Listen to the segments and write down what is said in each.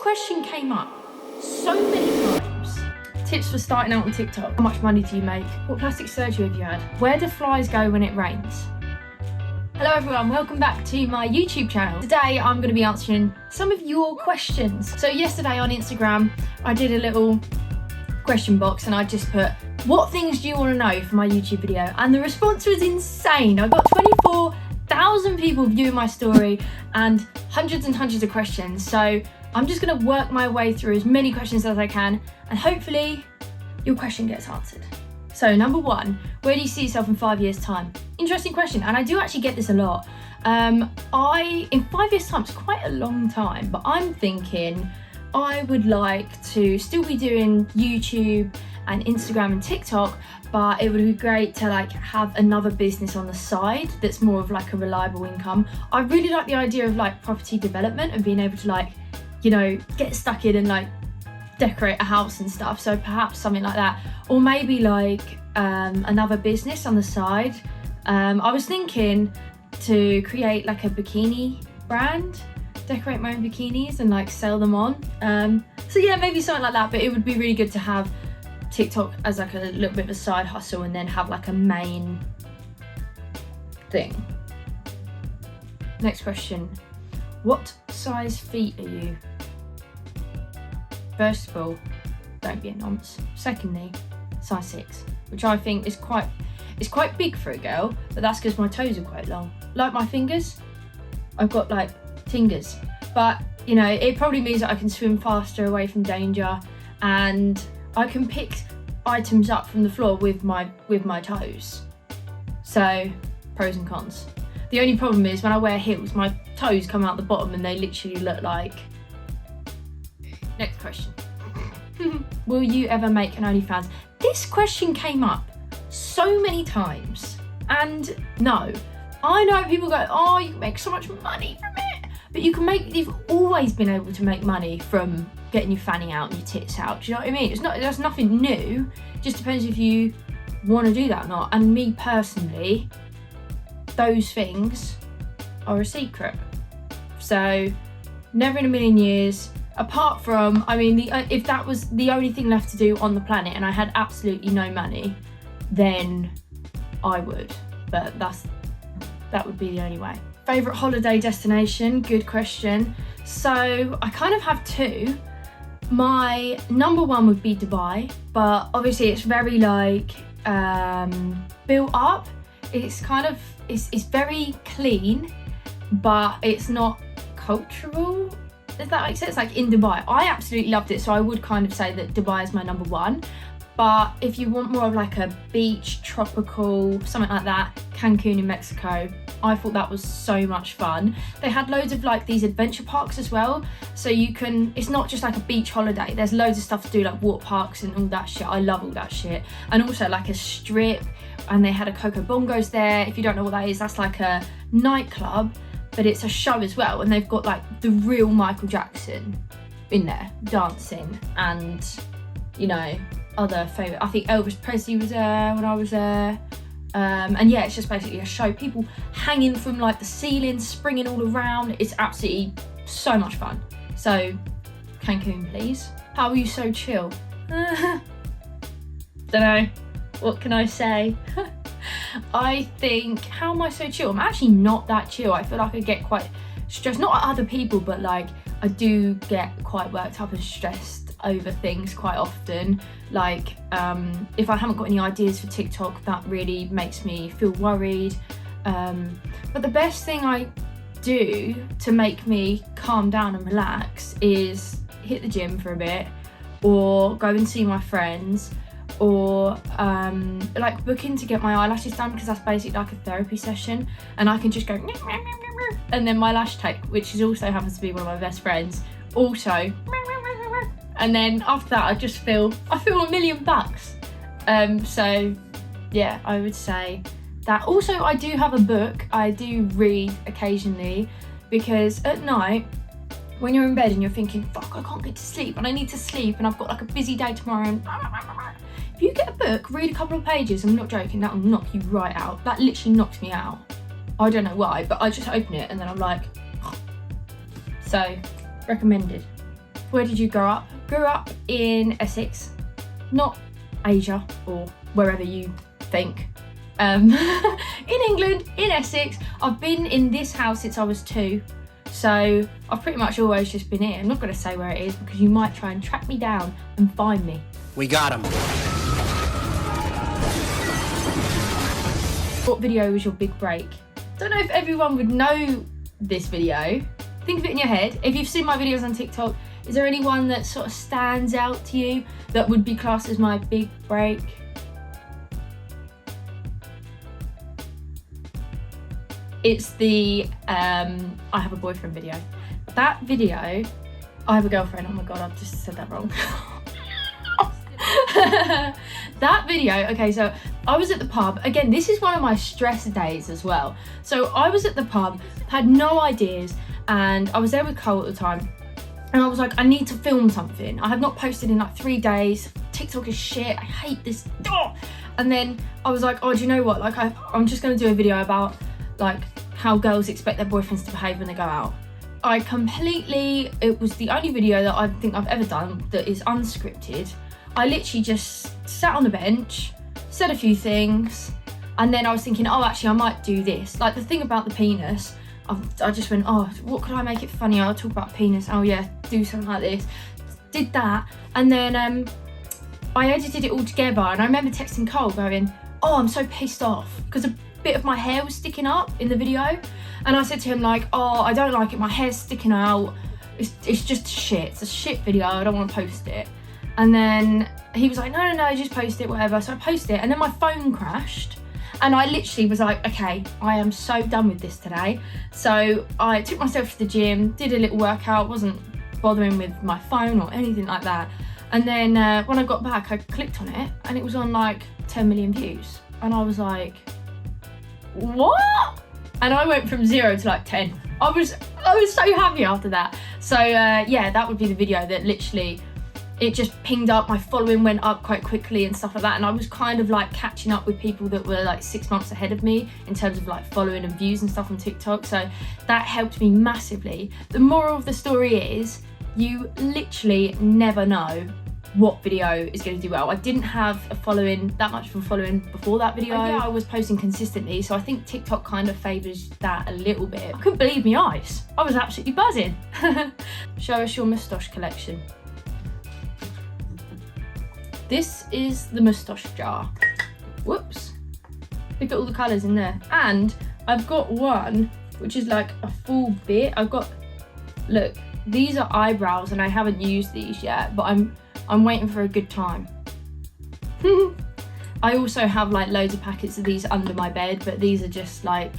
question came up so many times. Tips for starting out on TikTok. How much money do you make? What plastic surgery have you had? Where do flies go when it rains? Hello everyone, welcome back to my YouTube channel. Today I'm going to be answering some of your questions. So yesterday on Instagram I did a little question box and I just put, what things do you want to know for my YouTube video? And the response was insane. I got 24,000 people viewing my story and hundreds of questions. So I'm just going to work my way through as many questions as I can and hopefully your question gets answered. So number one, where do you see yourself in 5 years' time? Interesting question, and I do actually get this a lot. In 5 years' time, it's quite a long time, but I'm thinking I would like to still be doing YouTube and Instagram and TikTok, but it would be great to like have another business on the side that's more of like a reliable income. I really like the idea of like property development and being able to like, you know, get stuck in and like decorate a house and stuff, so perhaps something like that, or maybe like another business on the side. I was thinking to create like a bikini brand, decorate my own bikinis and like sell them on, so yeah, maybe something like that. But it would be really good to have TikTok as like a little bit of a side hustle and then have like a main thing. Next question, what size feet are you? First of all, don't be a nonce. Secondly, size 6, which I think is quite big for a girl, but that's because my toes are quite long. Like my fingers, I've got like tingers, but you know, it probably means that I can swim faster away from danger and I can pick items up from the floor with my toes. So, pros and cons. The only problem is when I wear heels, my toes come out the bottom and they literally look like... Next question. Will you ever make an OnlyFans? This question came up so many times, and no. I know people go, oh, you can make so much money from it, but you've always been able to make money from getting your fanny out and your tits out. Do you know what I mean? There's nothing new. It just depends if you want to do that or not. And me personally, those things are a secret. So never in a million years. Apart from, I mean, if that was the only thing left to do on the planet and I had absolutely no money, then I would. But that would be the only way. Favourite holiday destination? Good question. So I kind of have two. My number one would be Dubai, but obviously it's very like built up. It's kind of, it's very clean, but it's not cultural. Does that make sense? Like in Dubai, I absolutely loved it, so I would kind of say that Dubai is my number one. But if you want more of like a beach, tropical, something like that, Cancun in Mexico, I thought that was so much fun. They had loads of like these adventure parks as well, so you can, it's not just like a beach holiday, there's loads of stuff to do, like water parks and all that shit. I love all that shit. And also like a strip, and they had a Coco Bongos there. If you don't know what that is, that's like a nightclub, but it's a show as well, and they've got like the real Michael Jackson in there dancing, and you know, other favourite, I think Elvis Presley was there when I was there, and yeah, it's just basically a show, people hanging from like the ceiling, springing all around. It's absolutely so much fun. So Cancun, please. How are you so chill? Dunno, what can I say? I think, how am I so chill? I'm actually not that chill. I feel like I get quite stressed, not at other people, but like I do get quite worked up and stressed over things quite often. Like if I haven't got any ideas for TikTok, that really makes me feel worried. But the best thing I do to make me calm down and relax is hit the gym for a bit, or go and see my friends, or like book in to get my eyelashes done, because that's basically like a therapy session, and I can just go and then my lash tech, which is also happens to be one of my best friends, also, and then after that I feel $1 million. So yeah, I would say that. Also, I do have a book I do read occasionally, because at night when you're in bed and you're thinking, fuck, I can't get to sleep and I need to sleep and I've got like a busy day tomorrow, and if you get a book, read a couple of pages, I'm not joking, that will knock you right out. That literally knocks me out. I don't know why, but I just open it and then I'm like, so recommended. Where did you grow up? Grew up in Essex, not Asia or wherever you think. In England, in Essex. I've been in this house since I was 2. So I've pretty much always just been here. I'm not going to say where it is because you might try and track me down and find me. We got him. What video was your big break? Don't know if everyone would know this video. Think of it in your head. If you've seen my videos on TikTok, is there anyone that sort of stands out to you that would be classed as my big break? It's the I have a boyfriend video. That video, I have a girlfriend. Oh my God, I've just said that wrong. That video, okay, so I was at the pub. Again, this is one of my stress days as well. So I was at the pub, had no ideas, and I was there with Cole at the time. And I was like, I need to film something. I have not posted in like 3 days. TikTok is shit. I hate this. And then I was like, oh, do you know what? Like, I'm just going to do a video about like how girls expect their boyfriends to behave when they go out. It was the only video that I think I've ever done that is unscripted. I literally just sat on the bench, said a few things, and then I was thinking, oh, actually, I might do this. Like the thing about the penis, I just went, oh, what could I make it funny? I'll talk about penis. Oh yeah, do something like this. Did that, and then I edited it all together, and I remember texting Cole going, oh, I'm so pissed off, because a bit of my hair was sticking up in the video, and I said to him like, oh, I don't like it, my hair's sticking out, it's just shit, it's a shit video, I don't want to post it. And then he was like, no, just post it, whatever. So I posted it, and then my phone crashed, and I literally was like, okay, I am so done with this today. So I took myself to the gym, did a little workout, wasn't bothering with my phone or anything like that. And then when I got back, I clicked on it, and it was on like 10 million views. And I was like, what? And I went from 0 to like 10. I was so happy after that. So yeah, that would be the video that literally, it just pinged up, my following went up quite quickly and stuff like that, and I was kind of like catching up with people that were like 6 months ahead of me in terms of like following and views and stuff on TikTok, so that helped me massively. The moral of the story is, you literally never know what video is going to do well. I didn't have that much of a following before that video. Yeah, I was posting consistently, so I think TikTok kind of favours that a little bit. I couldn't believe my eyes. I was absolutely buzzing. Show us your moustache collection. This is the moustache jar. Whoops. Look at all the colours in there. And I've got one which is like a full bit. Look, these are eyebrows and I haven't used these yet, but I'm waiting for a good time. I also have like loads of packets of these under my bed, but these are just like,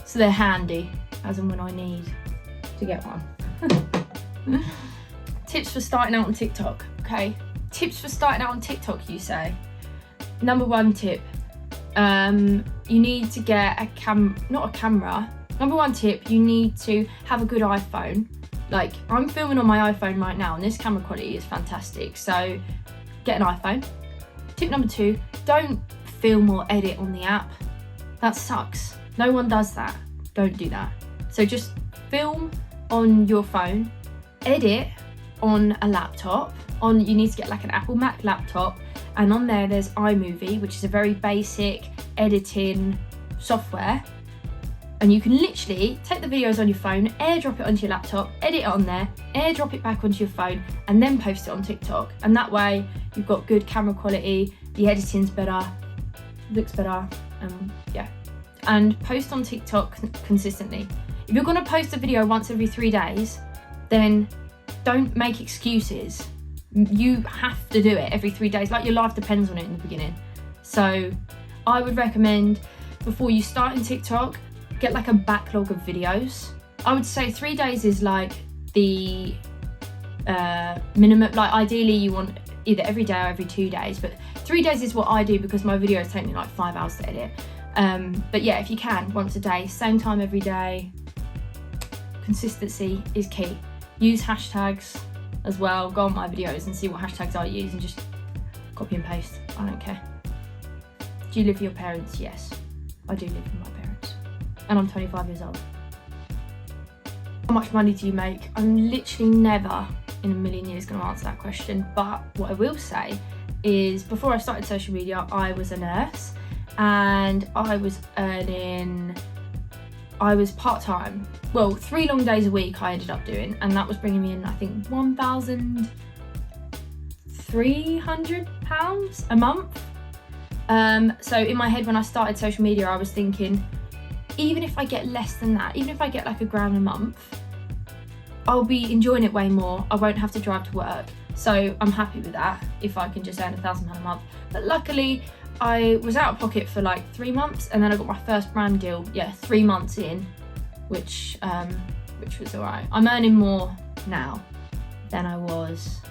so they're handy as and when I need to get one. Tips for starting out on TikTok, okay? Tips for starting out on TikTok, you say? Number 1 tip, you need to get not a camera. Number 1 tip, you need to have a good iPhone. Like, I'm filming on my iPhone right now and this camera quality is fantastic, so get an iPhone. Tip number 2, don't film or edit on the app. That sucks. No one does that. Don't do that. So just film on your phone, edit on a laptop. You need to get like an Apple Mac laptop, and on there's iMovie, which is a very basic editing software. And you can literally take the videos on your phone, airdrop it onto your laptop, edit it on there, airdrop it back onto your phone, and then post it on TikTok. And that way you've got good camera quality, the editing's better, looks better, yeah. And post on TikTok consistently. If you're gonna post a video once every 3 days, then don't make excuses. You have to do it every 3 days, like your life depends on it in the beginning. So I would recommend, before you start in TikTok, get like a backlog of videos. I would say 3 days is like the minimum. Like ideally you want either every day or every 2 days, but 3 days is what I do because my videos take me like 5 hours to edit. But yeah, if you can, once a day, same time every day. Consistency is key. Use hashtags as well. Go on my videos and see what hashtags I use and just copy and paste. I don't care. Do you live with your parents? Yes, I do live with my parents. And I'm 25 years old. How much money do you make? I'm literally never in a million years going to answer that question. But what I will say is, before I started social media, I was a nurse, and I was part-time. Well, 3 long days a week I ended up doing, and that was bringing me in, I think, £1,300 a month. So in my head, when I started social media, I was thinking, even if I get less than that, even if I get like £1,000 a month, I'll be enjoying it way more. I won't have to drive to work. So I'm happy with that if I can just earn £1,000 a month. But luckily, I was out of pocket for like 3 months, and then I got my first brand deal, 3 months in, which was alright. I'm earning more now than I was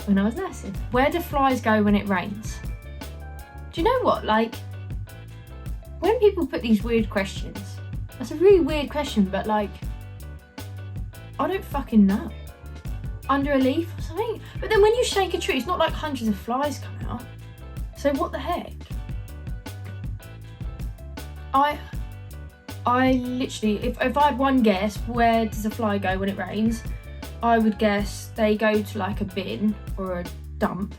when I was nursing. Where do flies go when it rains? Do you know what? Like, when people put these weird questions, that's a really weird question, but like, I don't fucking know. Under a leaf or something? But then when you shake a tree, it's not like hundreds of flies come out. So what the heck? I literally, if I had one guess, where does a fly go when it rains? I would guess they go to like a bin or a dump,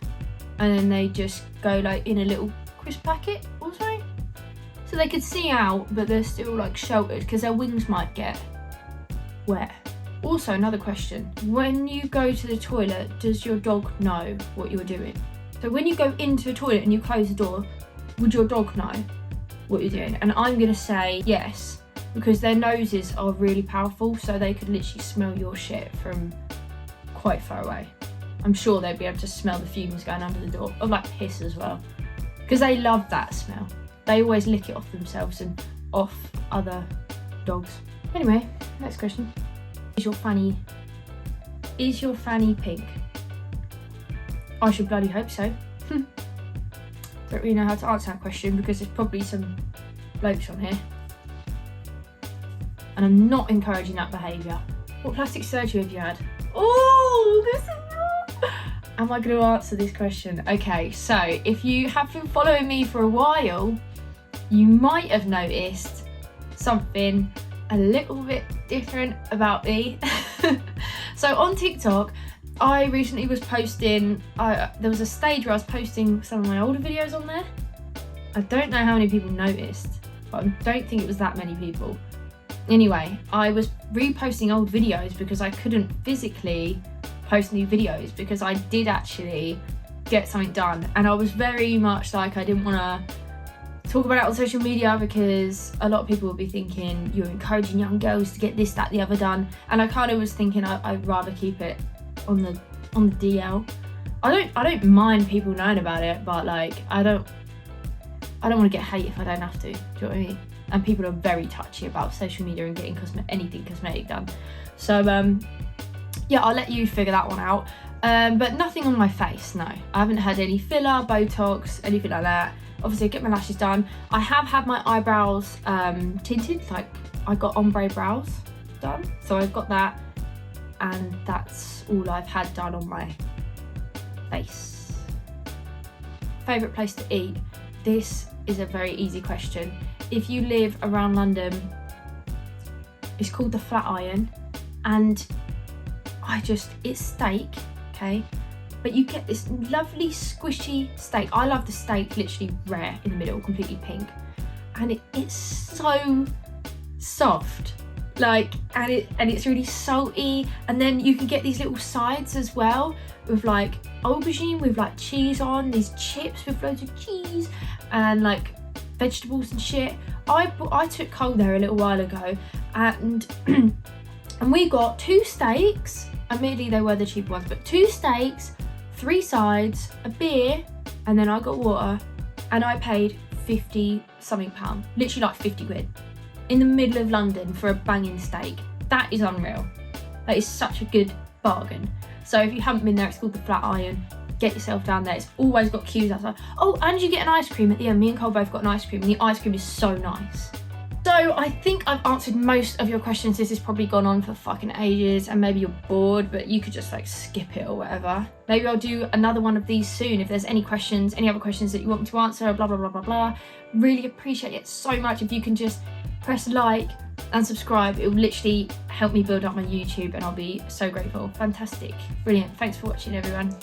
and then they just go like in a little crisp packet or something. So they could see out, but they're still like sheltered because their wings might get wet. Also, another question, when you go to the toilet, does your dog know what you're doing? So when you go into the toilet and you close the door, would your dog know what you're doing? And I'm gonna say yes, because their noses are really powerful, so they could literally smell your shit from quite far away. I'm sure they'd be able to smell the fumes going under the door, or like piss as well, because they love that smell. They always lick it off themselves and off other dogs. Anyway, next question. Is your fanny pink? I should bloody hope so. Don't really know how to answer that question, because there's probably some blokes on here, and I'm not encouraging that behaviour. What plastic surgery have you had? Oh, this is not... Am I going to answer this question? Okay, so if you have been following me for a while, you might have noticed something a little bit different about me. So on TikTok, I recently was posting, there was a stage where I was posting some of my older videos on there. I don't know how many people noticed, but I don't think it was that many people. Anyway, I was reposting old videos because I couldn't physically post new videos, because I did actually get something done, and I was very much like, I didn't want to talk about it on social media because a lot of people would be thinking you're encouraging young girls to get this, that, the other done, and I kind of was thinking I'd rather keep it on the DL. I don't mind people knowing about it, but like I don't want to get hate if I don't have to. Do you know what I mean? And people are very touchy about social media and getting anything cosmetic done. So yeah, I'll let you figure that one out. But nothing on my face, no. I haven't had any filler, Botox, anything like that. Obviously I get my lashes done. I have had my eyebrows tinted, like I got ombre brows done. So I've got that, and that's all I've had done on my face. Favourite place to eat? This is a very easy question. If you live around London, it's called the Flatiron, and it's steak, okay? But you get this lovely squishy steak. I love the steak literally rare in the middle, completely pink. And it's so soft. Like, and it's really salty. And then you can get these little sides as well with like aubergine with like cheese on, these chips with loads of cheese and like vegetables and shit. I took Cole there a little while ago, and and we got 2 steaks. Admittedly they were the cheap ones, but 2 steaks, 3 sides, a beer, and then I got water, and I paid 50 something pound, literally like 50 quid in the middle of London for a banging steak. That is unreal. That is such a good bargain. So if you haven't been there, it's called the Flatiron. Get yourself down there. It's always got queues outside. Oh, and you get an ice cream at the end. Me and Cole both got an ice cream, and the ice cream is so nice. So I think I've answered most of your questions. This has probably gone on for fucking ages, and maybe you're bored, but you could just like skip it or whatever. Maybe I'll do another one of these soon. If there's any questions, any other questions that you want me to answer, blah, blah, blah, blah, blah. Really appreciate it so much if you can just press like and subscribe. It will literally help me build up my YouTube and I'll be so grateful. Fantastic. Brilliant. Thanks for watching, everyone.